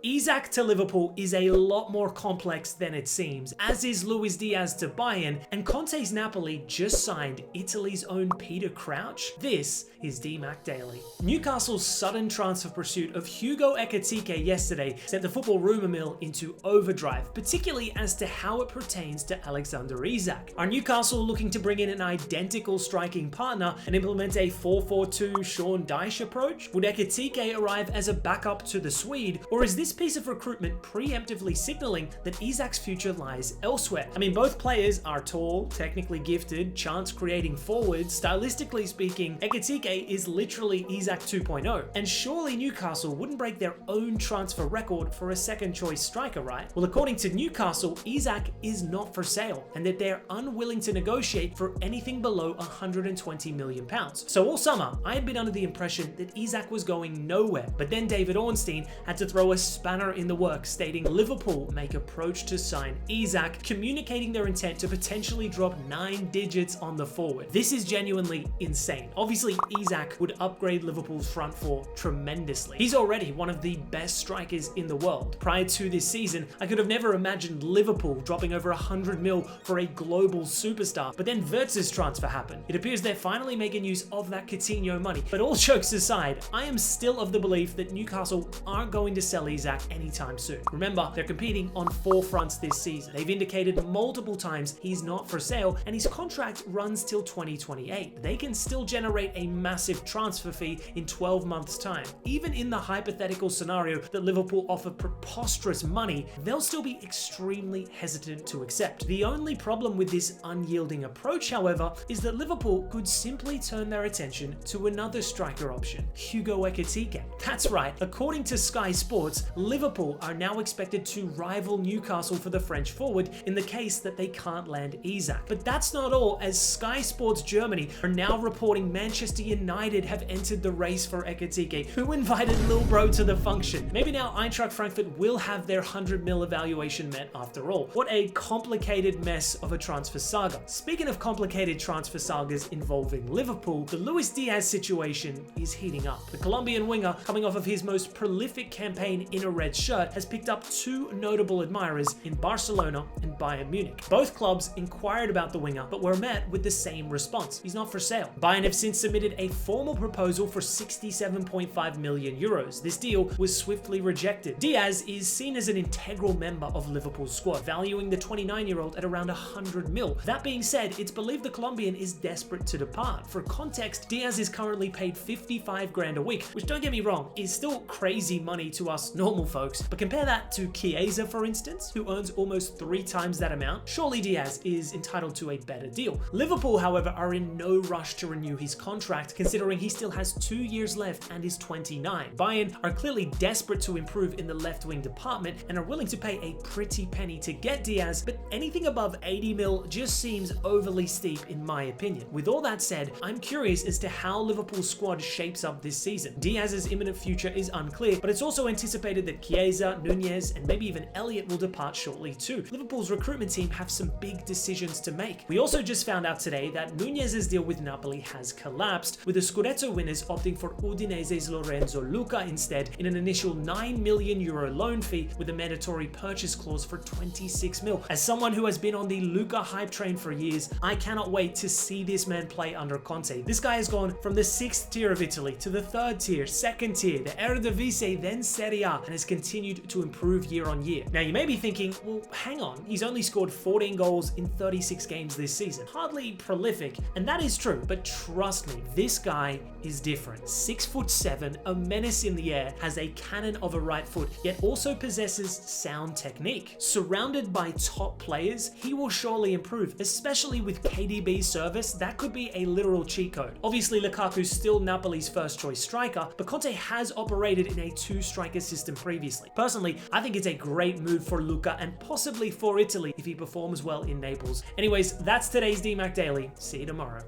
Isak to Liverpool is a lot more complex than it seems, as is Luis Diaz to Bayern, and Conte's Napoli just signed Italy's own Peter Crouch. This is DMAC Daily. Newcastle's sudden transfer pursuit of Hugo Ekitike yesterday sent the football rumour mill into overdrive, particularly as to how it pertains to Alexander Isak. Are Newcastle looking to bring in an identical striking partner and implement a 4-4-2 Sean Dyche approach? Would Ekitike arrive as a backup to the Swede, or is this piece of recruitment preemptively signalling that Isak's future lies elsewhere? I mean, both players are tall, technically gifted, chance-creating forwards. Stylistically speaking, Ekitike is literally Isak 2.0, and surely Newcastle wouldn't break their own transfer record for a second-choice striker, right? Well, according to Newcastle, Isak is not for sale, and that they're unwilling to negotiate for anything below £120 million. So all summer, I had been under the impression that Isak was going nowhere, but then David Ornstein had to throw a spanner in the works, stating Liverpool make approach to sign Isak, communicating their intent to potentially drop 9 digits on the forward. This is genuinely insane. Obviously, Isak would upgrade Liverpool's front four tremendously. He's already one of the best strikers in the world. Prior to this season, I could have never imagined Liverpool dropping over 100 mil for a global superstar, but then Wirtz's transfer happened. It appears they're finally making use of that Coutinho money. But all jokes aside, I am still of the belief that Newcastle aren't going to sell Isak anytime soon. Remember, they're competing on 4 fronts this season. They've indicated multiple times he's not for sale, and his contract runs till 2028. They can still generate a massive transfer fee in 12 months' time. Even in the hypothetical scenario that Liverpool offer preposterous money, they'll still be extremely hesitant to accept. The only problem with this unyielding approach, however, is that Liverpool could simply turn their attention to another striker option, Hugo Ekitike. That's right, according to Sky Sports, Liverpool are now expected to rival Newcastle for the French forward in the case that they can't land Isak. But that's not all, as Sky Sports Germany are now reporting Manchester United have entered the race for Ekitike. Who invited Lil Bro to the function? Maybe now Eintracht Frankfurt will have their 100 mil evaluation met after all. What a complicated mess of a transfer saga. Speaking of complicated transfer sagas involving Liverpool, the Luis Diaz situation is heating up. The Colombian winger, coming off of his most prolific campaign in a red shirt, has picked up 2 notable admirers in Barcelona and Bayern Munich. Both clubs inquired about the winger, but were met with the same response: he's not for sale. Bayern have since submitted a formal proposal for 67.5 million euros. This deal was swiftly rejected. Diaz is seen as an integral member of Liverpool's squad, valuing the 29-year-old at around 100 mil. That being said, it's believed the Colombian is desperate to depart. For context, Diaz is currently paid 55 grand a week, which, don't get me wrong, is still crazy money to us normal folks, but compare that to Chiesa, for instance, who earns almost 3 times that amount. Surely Diaz is entitled to a better deal. Liverpool, however, are in no rush to renew his contract, considering he still has 2 years left and is 29. Bayern are clearly desperate to improve in the left wing department and are willing to pay a pretty penny to get Diaz, but anything above 80 mil just seems overly steep in my opinion. With all that said, I'm curious as to how Liverpool's squad shapes up this season. Diaz's imminent future is unclear, but it's also anticipated that Chiesa, Nunez, and maybe even Elliott will depart shortly too. Liverpool's recruitment team have some big decisions to make. We also just found out today that Nunez's deal with Napoli has collapsed, with the Scudetto winners opting for Udinese's Lorenzo Luca instead in an initial €9 million loan fee with a mandatory purchase clause for 26 mil. As someone who has been on the Luca hype train for years, I cannot wait to see this man play under Conte. This guy has gone from the 6th tier of Italy to the 3rd tier, 2nd tier, the Eredivisie, then Serie A, and has continued to improve year on year. Now you may be thinking, well, hang on, he's only scored 14 goals in 36 games this season. Hardly prolific, and that is true, but trust me, this guy is different. 6'7", a menace in the air, has a cannon of a right foot, yet also possesses sound technique. Surrounded by top players, he will surely improve, especially with KDB's service. That could be a literal cheat code. Obviously, Lukaku's still Napoli's first choice striker, but Conte has operated in a 2-striker system previously. Personally, I think it's a great move for Luka and possibly for Italy if he performs well in Naples. Anyways, that's today's DMAC Daily. See you tomorrow.